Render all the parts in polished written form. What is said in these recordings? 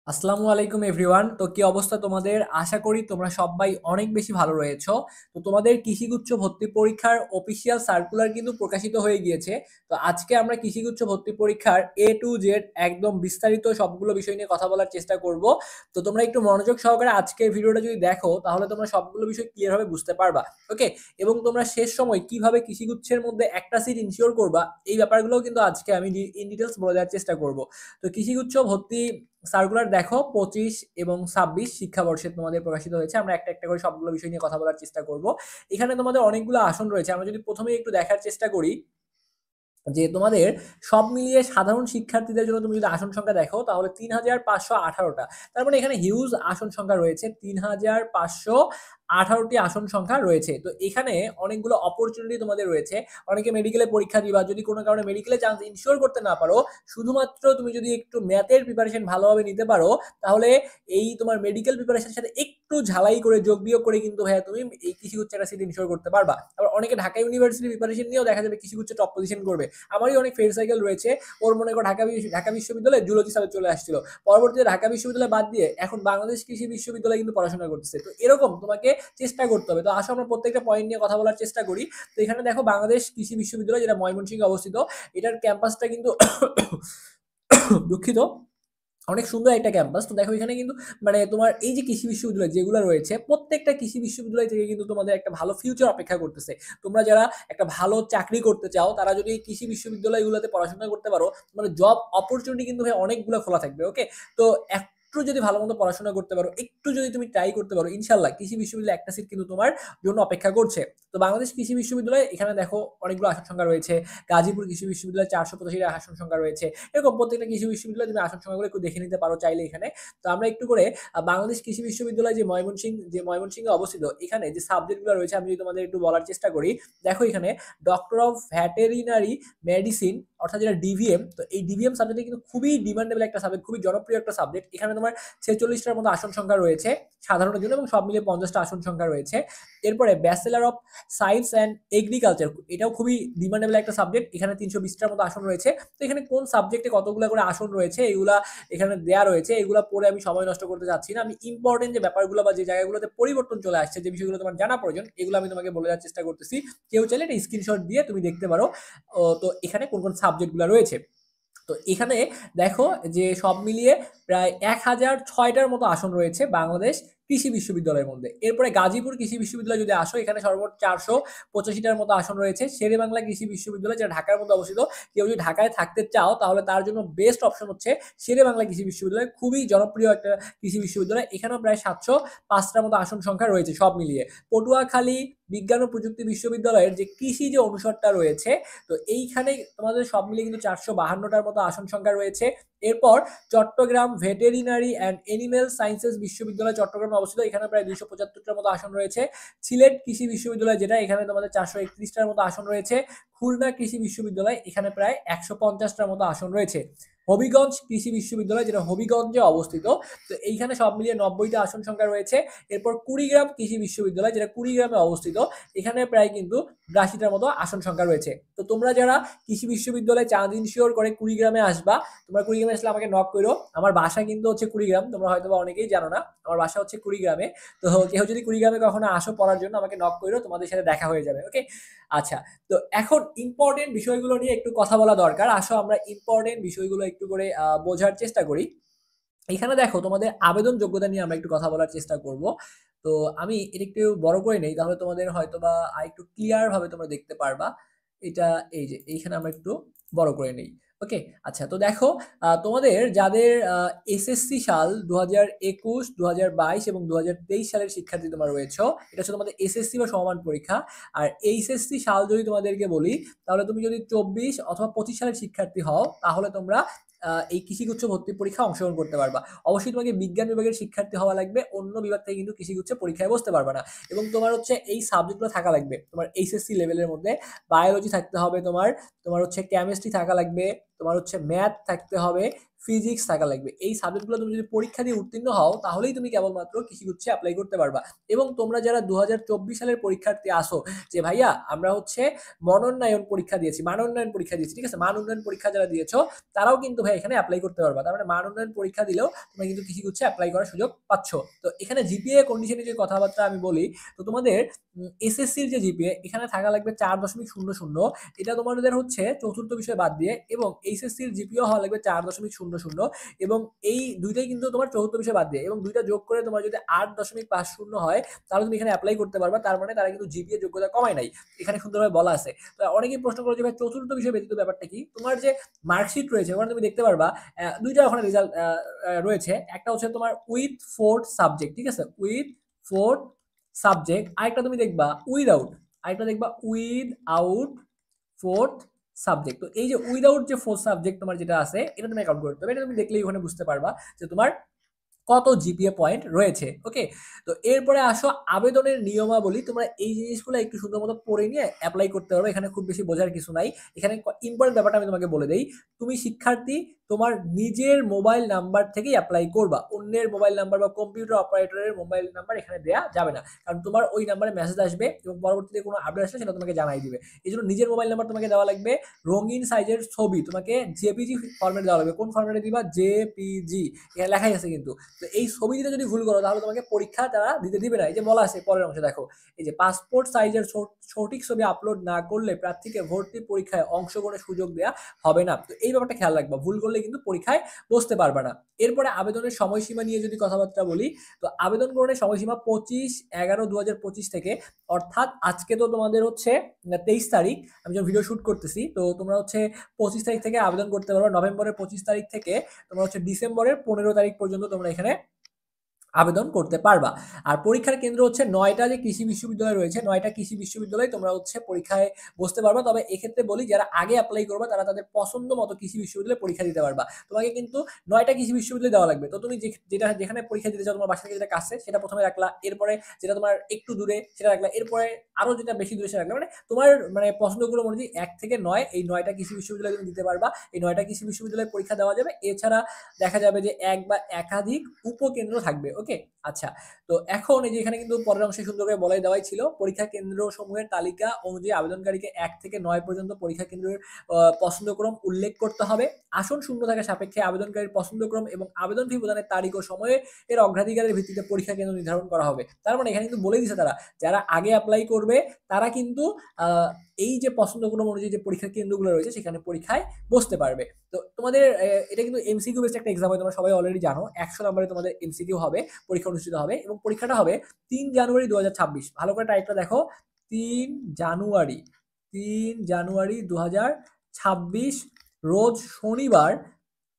আসসালামু আলাইকুম এভরিওয়ান। তো কি অবস্থা তোমাদের? আশা করি তোমরা সবাই অনেক বেশি ভালো রয়েছো। তো তোমাদের কৃষিগুচ্ছ ভর্তি পরীক্ষার অফিসিয়াল সার্কুলার কিন্তু প্রকাশিত হয়ে গিয়েছে। তো আজকে আমরা কৃষিগুচ্ছ ভর্তি পরীক্ষার এ টু জেড একদম বিস্তারিত সবগুলো বিষয় নিয়ে কথা বলার চেষ্টা করব। তো তোমরা একটু মনোযোগ সহকারে আজকের ভিডিওটা যদি দেখো তাহলে তোমরা সবগুলো বিষয় ক্লিয়ার ভাবে বুঝতে পারবা। ওকে? এবং তোমরা শেষ সময় কিভাবে কৃষিগুচ্ছের মধ্যে একটা সিট ইনশিওর করবা এই ব্যাপারগুলোও কিন্তু আজকে আমি ইন ডিটেইলস বলে দেওয়ার চেষ্টা করব। তো কৃষিগুচ্ছ ভর্তি সার্কুলার দেখো 25 এবং 26 শিক্ষাবর্ষে তোমাদের প্রকাশিত হয়েছে। আমরা একটা একটা করে সবগুলো বিষয় নিয়ে কথা বলার চেষ্টা করব। এখানে তোমাদের অনেকগুলো আসন রয়েছে। আমরা যদি প্রথমেই একটু দেখার চেষ্টা করি যে তোমাদের সব মিলিয়ে সাধারণ শিক্ষার্থীদের জন্য তুমি যদি আসন সংখ্যা দেখো তাহলে ৩,৫১৮টা। তার মানে এখানে হিউজ আসন সংখ্যা রয়েছে। ৩,৫১৮টি আসন সংখ্যা রয়েছে। তো এখানে অনেকগুলো অপরচুনিটি তোমাদের রয়েছে। অনেকে মেডিকেলে পরীক্ষা দিবা। যদি কোনো কারণে মেডিকেলে চান্স ইনশিওর করতে না পারো, শুধুমাত্র তুমি যদি একটু ম্যাথের প্রিপারেশন ভালোভাবে নিতে পারো, তাহলে এই তোমার মেডিকেল প্রিপারেশনের সাথে একটু ঝালাই করে যোগ বিয়োগ করে কিন্তু ভাইয়া তুমি এই কৃষিগুচ্ছ একটা সিট ইনশিওর করতে পারবা। আবার অনেকে ঢাকা ইউনিভার্সিটি প্রিপারেশন নিয়েও দেখা যাবে কৃষিগুচ্ছ টপ পজিশন করবে। আমারই অনেক ফ্রেন্ড সাইকেল রয়েছে। ওর মনে করো ঢাকা বিশ্ববিদ্যালয়ে জুলজি সাবজেক্ট চলে আসছিল। পরবর্তীতে ঢাকা বিশ্ববিদ্যালয় বাদ দিয়ে এখন বাংলাদেশ কৃষি বিশ্ববিদ্যালয়ে কিন্তু পড়াশোনা করতেছে। তো এরকম তোমাকে চেষ্টা করতে হবে। তো আসো আমরা প্রত্যেকটা পয়েন্ট নিয়ে কথা বলার চেষ্টা করি। তো এখানে দেখো বাংলাদেশ কৃষি বিশ্ববিদ্যালয় যেটা ময়মনসিংহে অবস্থিত, এটার ক্যাম্পাসটা কিন্তু দুঃখিত, অনেক সুন্দর একটা ক্যাম্পাস। তো দেখো এখানে কিন্তু মানে তোমার এই যে কৃষি বিশ্ববিদ্যালয় যেগুলো রয়েছে প্রত্যেকটা কৃষি বিশ্ববিদ্যালয় থেকে কিন্তু তোমাদের একটা ভালো ফিউচার অপেক্ষা করতেছে। তোমরা যারা একটা ভালো চাকরি করতে চাও তারা যদি এই কৃষি বিশ্ববিদ্যালয়গুলোতে পড়াশোনা করতে পারো, মানে জব অপরচুনিটি কিন্তু ভাই অনেকগুলো খোলা থাকবে। ওকে? তো একটু যদি ভালো মতো পড়াশোনা করতে পারো, একটু যদি তুমি ট্রাই করতে পারো, ইনশাল্লাহ কৃষি বিশ্ববিদ্যালয়ে একটা সিট কিন্তু তোমার জন্য অপেক্ষা করছে। তো বাংলাদেশ কৃষি বিশ্ববিদ্যালয় এখানে দেখো অনেকগুলো আসন সংখ্যা রয়েছে। গাজীপুর কৃষি বিশ্ববিদ্যালয়ে 485টা আসন সংখ্যা রয়েছে। এরকম প্রত্যেকটা কৃষি বিশ্ববিদ্যালয়ে তুমি আসন সংখ্যাগুলো একটু দেখে নিতে পারো চাইলে এখানে। তো আমরা একটু করে বাংলাদেশ কৃষি বিশ্ববিদ্যালয় যে ময়মনসিংহে অবস্থিত, এখানে যে সাবজেক্টগুলো রয়েছে আমি যদি তোমাদের একটু বলার চেষ্টা করি। দেখো এখানে ডক্টর অফ ভেটেরিনারি মেডিসিন অর্থাৎ যেটা ডিভিএম। তো এই ডিভিএম সাবজেক্টে কিন্তু খুবই ডিমান্ডেবল একটা সাবজেক্ট, খুবই জনপ্রিয় একটা সাবজেক্ট। এখানে তোমার 46টার মতো আসন সংখ্যা রয়েছে সাধারণের জন্য এবং সব মিলিয়ে 50টা আসন সংখ্যা রয়েছে। এরপরে bachelor of science and agriculture, এটাও খুবই ডিমান্ডেবল একটা সাবজেক্ট। এখানে 320টার মতো আসন রয়েছে। তো এখানে কোন সাবজেক্টে কতগুলো করে আসন রয়েছে এগুলা এখানে দেয়া রয়েছে। এগুলা পড়ে আমি সময় নষ্ট করতে চাচ্ছি না। আমি ইম্পর্টেন্ট যে ব্যাপারগুলো বা যে জায়গাগুলোতে পরিবর্তন চলে আসছে, যে বিষয়গুলো তোমার জানা প্রয়োজন, এগুলো আমি তোমাকে বলে দেওয়ার চেষ্টা করতেছি। কেউ চাইলে এটা স্ক্রিনশট দিয়ে তুমি দেখতে পারো। তো এখানে কোন কোন সাবজেক্টগুলো রয়েছে। তো এখানে দেখো যে সব মিলিয়ে প্রায় 1006টার মতো আসন রয়েছে বাংলাদেশ কৃষি বিশ্ববিদ্যালয়ের মধ্যে। এরপরে গাজীপুর কৃষি বিশ্ববিদ্যালয় যদি আসো, এখানে সর্বমোট 485টার মতো আসন রয়েছে। শেরেবাংলা কৃষি বিশ্ববিদ্যালয় যেটা ঢাকার মধ্যে অবস্থিত। কেউ যদি ঢাকায় থাকতে চাও তাহলে তার জন্য বেস্ট অপশন হচ্ছে শেরেবাংলা কৃষি বিশ্ববিদ্যালয়, খুবই জনপ্রিয় একটা কৃষি বিশ্ববিদ্যালয়। এখানেও প্রায় 705টার মতো আসন সংখ্যা রয়েছে সব মিলিয়ে। পটুয়াখালী বিজ্ঞান ও প্রযুক্তি বিশ্ববিদ্যালয়ের যে কৃষি যে অনুষদটা রয়েছে, তো এইখানে তোমাদের সব মিলিয়ে কিন্তু 452টার মতো আসন সংখ্যা রয়েছে। এরপর Chattogram veterinary and animal sciences বিশ্ববিদ্যালয় চট্টগ্রামে অবস্থিত, এখানে প্রায় 275টার মতো আসন রয়েছে। সিলেট কৃষি বিশ্ববিদ্যালয় যেটা, এখানে তোমাদের 431টার মতো আসন রয়েছে। খুলনা কৃষি বিশ্ববিদ্যালয় এখানে প্রায় 150টার মতো আসন রয়েছে। হবিগঞ্জ কৃষি বিশ্ববিদ্যালয় যেটা হবিগঞ্জে অবস্থিত, তো এইখানে সব মিলিয়ে 90টা আসন সংখ্যা রয়েছে। এরপর কুড়িগ্রাম কৃষি বিশ্ববিদ্যালয় যেটা কুড়িগ্রামে অবস্থিত, এখানে প্রায় কিন্তু 82টার মতো আসন সংখ্যা রয়েছে। তো তোমরা যারা কৃষি বিশ্ববিদ্যালয়ে চান্স ইনশিওর করে কুড়িগ্রামে আসবা, তোমরা কুড়িগ্রামে আসলে আমাকে নক করো। আমার বাসা কিন্তু হচ্ছে কুড়িগ্রাম, তোমরা হয়তো বা অনেকেই জানো না, আমার বাসা হচ্ছে কুড়িগ্রামে। তো কেউ যদি কুড়িগ্রামে কখনো আসো পড়ার জন্য আমাকে নক করো, তোমাদের সাথে দেখা হয়ে যাবে। ওকে? আচ্ছা, তো এখন ইম্পর্টেন্ট বিষয়গুলো নিয়ে একটু কথা বলা দরকার। আসো আমরা ইম্পর্টেন্ট বিষয়গুলো একটু করে বোঝার চেষ্টা করি। এখানে দেখো তোমাদের আবেদন যোগ্যতা নিয়ে আমরা একটু কথা বলার চেষ্টা করব। তো আমি এটা একটু বড় করে নেই, তাহলে তোমাদের হয়তোবা আরেকটু ক্লিয়ার ভাবে তোমরা দেখতে পারবা। এটা এই যে এইখানে আমরা একটু বড় করে নেই। ওকে? আচ্ছা, তো দেখো তোমাদের যাদের এসএসসি সাল 2021, 2022 এবং 2023 সালের শিক্ষার্থী তোমরা রয়েছো, এটা হচ্ছে তোমাদের এসএসসি বা সমমান পরীক্ষা। আর এইচএসসি সাল যদি তোমাদেরকে বলি, তাহলে তুমি যদি 24 অথবা 25 সালের শিক্ষার্থী হও তাহলে তোমরা এই কৃষিগুচ্ছ ভর্তি পরীক্ষায় অংশগ্রহণ করতে পারবা। অবশ্যই তোমাকে বিজ্ঞান বিভাগের শিক্ষার্থী হওয়া লাগবে, অন্য বিভাগ থেকে কিন্তু কৃষিগুচ্ছ পরীক্ষায় বসতে পারবে না। এবং তোমার হচ্ছে এই সাবজেক্টগুলো থাকা লাগবে তোমার এইচএসসি লেভেলের মধ্যে। বায়োলজি থাকতে হবে তোমার, তোমার হচ্ছে কেমিস্ট্রি থাকা লাগবে, তোমার হচ্ছে ম্যাথ থাকতে হবে, ফিজিক্স থাকা লাগবে। এই সাবজেক্টগুলো তুমি যদি পরীক্ষা দিয়ে উত্তীর্ণ হও তাহলেই তুমি কেবলমাত্র কৃষিগুচ্ছে এপ্লাই করতে পারবা। এবং তোমরা যারা 2024 সালের পরীক্ষার্থী আসো যে ভাইয়া আমরা হচ্ছে মনোন্নয়ন পরীক্ষা দিয়েছি, মান উন্নয়ন পরীক্ষা দিয়েছি, ঠিক আছে? মান উন্নয়ন পরীক্ষা যারা দিয়েছো তারাও কিন্তু ভাই এখানে এপ্লাই করতে পারবা। তার মানে মান উন্নয়ন পরীক্ষা দিলেও তোমরা কিন্তু কৃষিগুচ্ছে এপ্লাই করার সুযোগ পাচ্ছ। তো এখানে জিপিএ কন্ডিশনে যে কথাবার্তা আমি বলি, তো তোমাদের এসএসসির যে জিপিএ এখানে থাকা লাগবে 4.00, এটা তোমাদের হচ্ছে চতুর্থ বিষয় বাদ দিয়ে, এবং এইচএসসির জিপিএ হওয়া লাগবে 4.00 এবং এই দুইটাই কিন্তু তোমার চতুর্থ বিষয় বাদ দিয়ে, এবং দুইটা যোগ করে তোমার যদি 8.50 হয় তাহলে তুমি এখানে অ্যাপ্লাই করতে পারবা। তার মানে তারা কিন্তু জিপিএ যোগ্যতা কমায় নাই, এখানে সুন্দরভাবে বলা আছে। তো অনেকেই প্রশ্ন করে যে ভাই চতুর্থ বিষয় ব্যতীত ব্যাপারটা কি? তোমার যে মার্কশিট রয়েছে ওখানে তুমি দেখতে পারবা দুইটা ওখানে রেজাল্ট রয়েছে। একটা হচ্ছে তোমার উইথ 4th সাবজেক্ট, ঠিক আছে? With 4th subject. আরেকটা তুমি দেখবা উইদাউট, আরেকটা দেখবা উইদাউট 4th সাবজেক্ট। তো এই যে উইদাউট যে 4th সাবজেক্ট তোমার যেটা আছে এটা তুমি অ্যাকাউন্ট করতে হবে। এটা তুমি দেখলেই ওখানে বুঝতে পারবা যে তোমার কত জিপিএ পয়েন্ট রয়েছে। ওকে, তো এরপরে আসো আবেদনের নিয়মাবলী। তোমরা এই জিনিসগুলো একটু সুন্দর মতো পড়ে নিয়ে অ্যাপ্লাই করতে পারবে, এখানে খুব বেশি বোঝার কিছু নাই। এখানে ইম্পর্টেন্ট ব্যাপারটা আমি তোমাকে বলে দেই, তুমি শিক্ষার্থী তোমার নিজের মোবাইল নাম্বার থেকেই অ্যাপ্লাই করবা, অন্যের মোবাইল নাম্বার বা কম্পিউটার অপারেটরের মোবাইল নাম্বার এখানে দেওয়া যাবে না, কারণ তোমার ওই নাম্বারে মেসেজ আসবে এবং পরবর্তীতে কোনো আপডেট আসলে সেটা তোমাকে জানাই দিবে। এই জন্য নিজের মোবাইল নাম্বার তোমাকে দেওয়া লাগবে, রঙিন সাইজের ছবি তোমাকে জেপিজি ফরম্যাটে দেওয়া লাগবে। কোন ফরম্যাটে দিবা? জেপিজি, এখানে লেখাই আছে কিন্তু। তো এই ছবি দিতে যদি ভুল করো তাহলে তোমাকে পরীক্ষা তারা দিতে দিবে না। এই যে বলা আছে পরের অংশে দেখো, এই যে পাসপোর্ট সাইজের সঠিক ছবি আপলোড না করলে প্রার্থীকে ভর্তি পরীক্ষায় অংশগ্রহণের সুযোগ দেওয়া হবে না। তো এই ব্যাপারটা খেয়াল রাখবা, ভুল করলে কিন্তু পরীক্ষায় বসতে পারবে না। এরপরে আবেদনের সময়সীমা নিয়ে যদি কথাবার্তা বলি, তো আবেদন গ্রহণের সময়সীমা 25/11/2025 থেকে, অর্থাৎ আজকে তো তোমাদের হচ্ছে 23 তারিখ, আমি যখন ভিডিও শুট করতেছি, তো তোমরা হচ্ছে 25 তারিখ থেকে আবেদন করতে পারো। নভেম্বরের 25 তারিখ থেকে তোমরা হচ্ছে ডিসেম্বরের 15 তারিখ পর্যন্ত তোমরা এখানে আবেদন করতে পারবা। আর পরীক্ষার কেন্দ্র হচ্ছে 9টা যে কৃষি বিশ্ববিদ্যালয় রয়েছে, 9টা কৃষি বিশ্ববিদ্যালয়ে তোমরা হচ্ছে পরীক্ষায় বসতে পারবা। তবে এক্ষেত্রে বলি যারা আগে অ্যাপ্লাই করবা তারা তাদের পছন্দ মতো কৃষি বিশ্ববিদ্যালয়ে পরীক্ষা দিতে পারবা। তোমাকে কিন্তু 9টা কৃষি বিশ্ববিদ্যালয় দেওয়া লাগবে। তো তুমি যেটা যেখানে পরীক্ষা দিতে চাও তোমার বাসা থেকে যেটা কাছে সেটা প্রথমে রাখলা, এরপরে যেটা তোমার একটু দূরে সেটা রাখলা, এরপরে আরো যেটা বেশি দূরে সেটা রাখলা। মানে তোমার মানে পছন্দগুলো অনুযায়ী 1 থেকে 9 এই 9টা কৃষি বিশ্ববিদ্যালয়ে তুমি দিতে পারবা। এই 9টা কৃষি বিশ্ববিদ্যালয়ে পরীক্ষা দেওয়া যাবে। এছাড়া দেখা যাবে যে এক বা একাধিক উপকেন্দ্র থাকবে। ওকে, আচ্ছা। তো এখন এই যে এখানে কিন্তু পরের অংশে সুন্দর করে বলাই দেওয়াই ছিল, পরীক্ষা কেন্দ্র সমূহের তালিকা অনুযায়ী আবেদনকারীকে 1 থেকে 9 পর্যন্ত পরীক্ষা কেন্দ্রের পছন্দক্রম উল্লেখ করতে হবে। আসন শূন্য থাকা সাপেক্ষে আবেদনকারীর পছন্দক্রম এবং আবেদন ফি প্রদানের তারিখ ও সময়ে এর অগ্রাধিকারের ভিত্তিতে পরীক্ষা কেন্দ্র নির্ধারণ করা হবে। তার মানে এখানে কিন্তু বলে দিছে তারা যারা আগে অ্যাপ্লাই করবে তারা কিন্তু এই যে পছন্দক্রম অনুযায়ী যে পরীক্ষার কেন্দ্রগুলো রয়েছে সেখানে পরীক্ষায় বসতে পারবে। তো তোমাদের এটা কিন্তু এমসিকিউ বেসড একটা এক্সাম হয়, তোমরা সবাই অলরেডি জানো। 100 নম্বরে তোমাদের এমসিকিউ হবে, পরীক্ষা অনুষ্ঠিত হবে এবং পরীক্ষাটা হবে 3 জানুয়ারি 2026। ভালো করে টাইপটা দেখো, 3 জানুয়ারি 3 জানুয়ারি 2026 রোজ শনিবার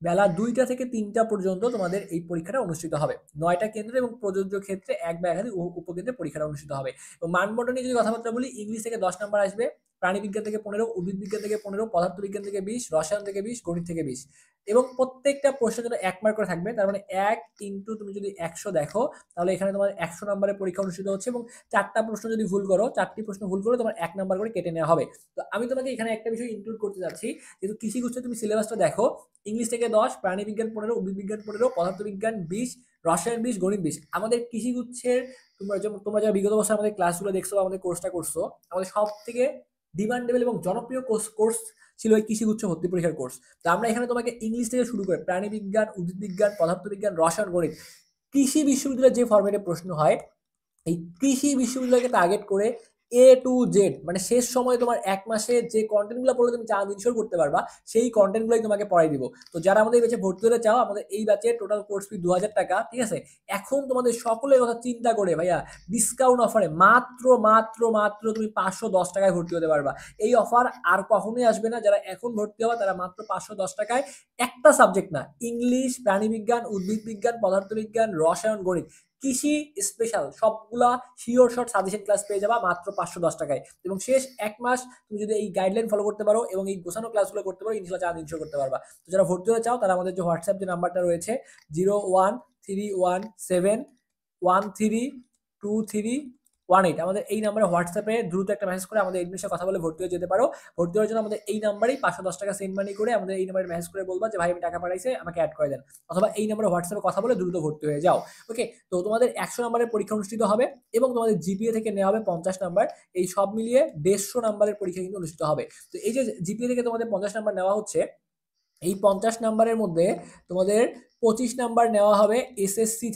বেলা 2টা থেকে 3টা পর্যন্ত তোমাদের এই পরীক্ষাটা অনুষ্ঠিত হবে। 9টা কেন্দ্র এবং প্রযোজ্য ক্ষেত্রে এক বা একাধিক উপকেন্দ্রে পরীক্ষাটা অনুষ্ঠিত হবে। এবং মানবন্টন নিয়ে যদি কথাবার্তা বলি, ইংলিশ থেকে 10 নাম্বার আসবে, প্রাণীবিজ্ঞান থেকে 15, উদ্ভিদ বিজ্ঞান থেকে 15, পদার্থবিজ্ঞান থেকে 20, রসায়ন থেকে 20, গণিত থেকে 20 এবং প্রত্যেকটা প্রশ্নের জন্য 1 মার্ক করে থাকবে। তার মানে 1 ইনটু তুমি যদি 100 দেখো তাহলে এখানে তোমার 100 নম্বরের পরীক্ষা অনুষ্ঠিত হচ্ছে এবং 4টা প্রশ্ন যদি ভুল করো, 4টি প্রশ্ন ভুল করলে তোমার 1 নাম্বার করে কেটে নেওয়া হবে। তো আমি তোমাকে এখানে একটা বিষয় ইনক্লুড করতে যাচ্ছি, যেহেতু কৃষি গুচ্ছ তুমি সিলেবাসটা দেখো, ইংলিশ থেকে 10, প্রাণীবিজ্ঞান 15, উদ্ভিদ বিজ্ঞান 15, পদার্থবিজ্ঞান 20, রসায়ন 20, গণিত 20। আমাদের কৃষিগুচ্ছের তোমরা যারা বিগত বছর আমাদের ক্লাসগুলো দেখছো বা আমাদের কোর্সটা করছো, আমাদের সব থেকে ডিমান্ডেবল এবং জনপ্রিয় কোর্স ছিল এই কৃষিগুচ্ছ ভর্তি পরীক্ষার কোর্স। তো আমরা এখানে তোমাকে ইংলিশ থেকে শুরু করে প্রাণীবিজ্ঞান, উদ্ভিদ বিজ্ঞান, পদার্থবিজ্ঞান, রসায়ন, গণিত, কৃষি বিশ্ববিদ্যালয়ের যে ফরম্যাটে প্রশ্ন হয় এই কৃষি বিশ্ববিদ্যালয়কে টার্গেট করে এ টু জেড, মানে শেষ সময় তোমার 1 মাসে যে কন্টেন্টগুলো পড়লে তুমি চাঁদ ইনশোর করতে পারবা সেই কন্টেন্টগুলোই তোমাকে পড়াই দিব। তো যারা আমাদের এই ব্যাচে ভর্তি হতে চাও, আমাদের এই ব্যাচে টোটাল কোর্স ফি 2000 টাকা, ঠিক আছে? এখন তোমাদের সকলের কথা চিন্তা করে ভাইয়া ডিসকাউন্ট অফারে মাত্র মাত্র মাত্র তুমি 510 টাকায় ভর্তি হতে পারবা। এই অফার আর কখনোই আসবে না। যারা এখন ভর্তি হওয়া তারা মাত্র 510 টাকায় একটা সাবজেক্ট না, ইংলিশ, প্রাণীবিজ্ঞান, উদ্ভিদ বিজ্ঞান, পদার্থবিজ্ঞান, রসায়ন, গণিত, কৃষি স্পেশাল সবগুলা শিওর শর্ট সাজেশন ক্লাস পেয়ে যাবা মাত্র 510 টাকায়। এবং শেষ 1 মাস তুমি যদি এই গাইডলাইন ফলো করতে পারো এবং এই গোছানো ক্লাসগুলো করতে পারো, ইনশাআল্লাহ চাঁদ ইনশোর করতে পারবা। তো যারা ভর্তি হতে চাও তারা আমাদের যে হোয়াটসঅ্যাপ যে নাম্বারটা রয়েছে 013171323 18 আমাদের এই নাম্বারে হোয়াটসঅ্যাপে দ্রুত একটা মেসেজ করে আমাদের এডমিনের সাথে কথা বলে ভর্তি হয়ে যেতে পারো। ভর্তি হওয়ার জন্য আমাদের এই নাম্বারেই ৳510 সেন্ড মানি করে আমাদের এই নাম্বারে মেসেজ করে বলবা যে, "ভাই আমি টাকা পাঠাইছি, আমাকে এড করে দেন।" অথবা এই নাম্বারে হোয়াটসঅ্যাপে কথা বলে দ্রুত ভর্তি হয়ে যাও। ওকে? তো তোমাদের 100 নাম্বারের পরীক্ষা অনুষ্ঠিত হবে এবং তোমাদের জিপিএ থেকে নেওয়া হবে 50 নাম্বার। এই সব মিলিয়ে 150 নাম্বারের পরীক্ষা কিন্তু অনুষ্ঠিত হবে। তো এই যে জিপিএ থেকে তোমাদের 50 নাম্বার নেওয়া হচ্ছে, এই 50 নাম্বারের মধ্যে তোমাদের 25 নাম্বার নেওয়া হবে এসএসসি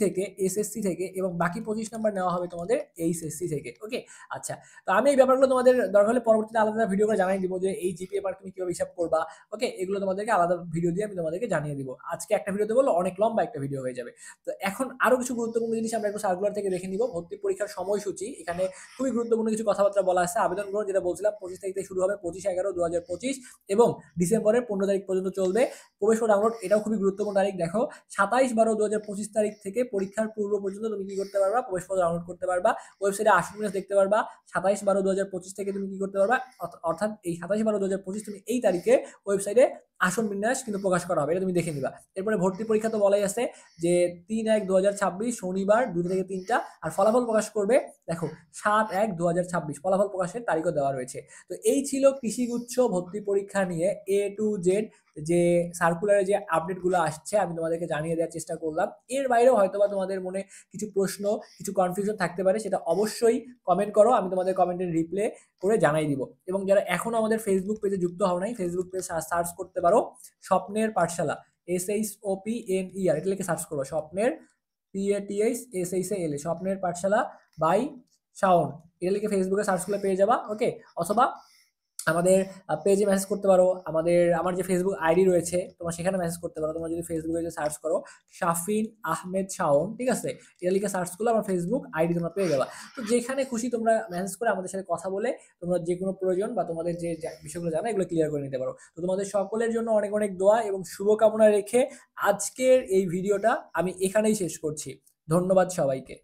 থেকে এবং বাকি 25 নাম্বার নেওয়া হবে তোমাদের এইচএসসি থেকে। ওকে? আচ্ছা। তো আমি এই ব্যাপারগুলো তোমাদের দরকার হলে পরবর্তীতে আলাদা ভিডিও করে জানাই দিব যে এই জিপিএ মার্ক তুমি কিভাবে হিসাব করবা। ওকে? এগুলো তোমাদেরকে আলাদা ভিডিও দিয়ে আমি তোমাদেরকে জানিয়ে দিব। আজকে একটা ভিডিওতে বললে অনেক লম্বা একটা ভিডিও হয়ে যাবে। তো এখন আরো কিছু গুরুত্বপূর্ণ জিনিস আমরা একটু সার্কুলার থেকে দেখে নিব। ভর্তি পরীক্ষার সময়সূচি এখানে খুবই গুরুত্বপূর্ণ কিছু কথাবার্তা বলা আছে। আবেদন গ্রহণ যেটা বলছিলাম 25 তারিখ থেকে শুরু হবে 25/11/2025 এবং ডিসেম্বরের 15 তারিখ পর্যন্ত চলবে। প্রবেশপত্র ডাউনলোড এটাও খুবই গুরুত্বপূর্ণ তারিখ। দেখো 27/12/2025 তারিখ থেকে পরীক্ষার পূর্ব পর্যন্ত তুমি কি করতে পারবা? প্রবেশপত্র ডাউনলোড করতে পারবা। ওয়েবসাইটে আসন বিন্যাস দেখতে পারবা। 27/12/2025 থেকে তুমি কি করতে পারবা? অর্থাৎ এই 27/12/2025 তুমি এই তারিখে ওয়েবসাইটে আসন বিন্যাস কিন্তু প্রকাশ করা হবে। এটা তুমি দেখে নিবা। এরপরে ভর্তি পরীক্ষা তো বলাই আছে যে 3/1/2026 শনিবার 2টা থেকে 3টা আর ফলাফল প্রকাশ করবে দেখো 7/1/2026 ফলাফল প্রকাশের তারিখও দেওয়া রয়েছে। তো এই ছিল কৃষিগুচ্ছ ভর্তি পরীক্ষা নিয়ে A to Z যে সার্কুলারে যে আপডেটগুলো আসছে আমি তোমাদেরকে জানিয়ে দেওয়ার চেষ্টা করলাম। এর বাইরেও হয়তোবা তোমাদের মনে কিছু প্রশ্ন, কিছু কনফিউশন থাকতে পারে সেটা অবশ্যই কমেন্ট করো। আমি তোমাদের কমেন্টের রিপ্লাই করে জানাই দিব। এবং যারা এখনো আমাদের ফেসবুক পেজে যুক্ত হও নাই, ফেসবুক পেজ সার্চ করতে পারো স্বপ্নের পাঠশালা SHOPNER এটা লিখে সার্চ করো। স্বপ্নের PATHSHALA স্বপ্নের পাঠশালা বাই শাওন এটা লিখে ফেসবুকে সার্চ করলে পেয়ে যাবা। ওকে? অথবা আমাদের পেজে মেসেজ করতে পারো। আমার যে ফেসবুক আইডি রয়েছে তোমরা সেখানে মেসেজ করতে পারো। তোমরা যদি ফেসবুকে যে সার্চ করো শাফিন আহমেদ শাওন, ঠিক আছে? এটা লিখে সার্চ করলে আমার ফেসবুক আইডি তোমরা পেয়ে যাবা। তো যেখানে খুশি তোমরা মেসেজ করে আমাদের সাথে কথা বলে তোমরা যেকোনো প্রয়োজন বা তোমাদের যে বিষয়গুলো জানো এগুলো ক্লিয়ার করে নিতে পারো। তো তোমাদের সকলের জন্য অনেক, অনেক দোয়া এবং শুভকামনা রেখে আজকের এই ভিডিওটা আমি এখানেই শেষ করছি। ধন্যবাদ সবাইকে।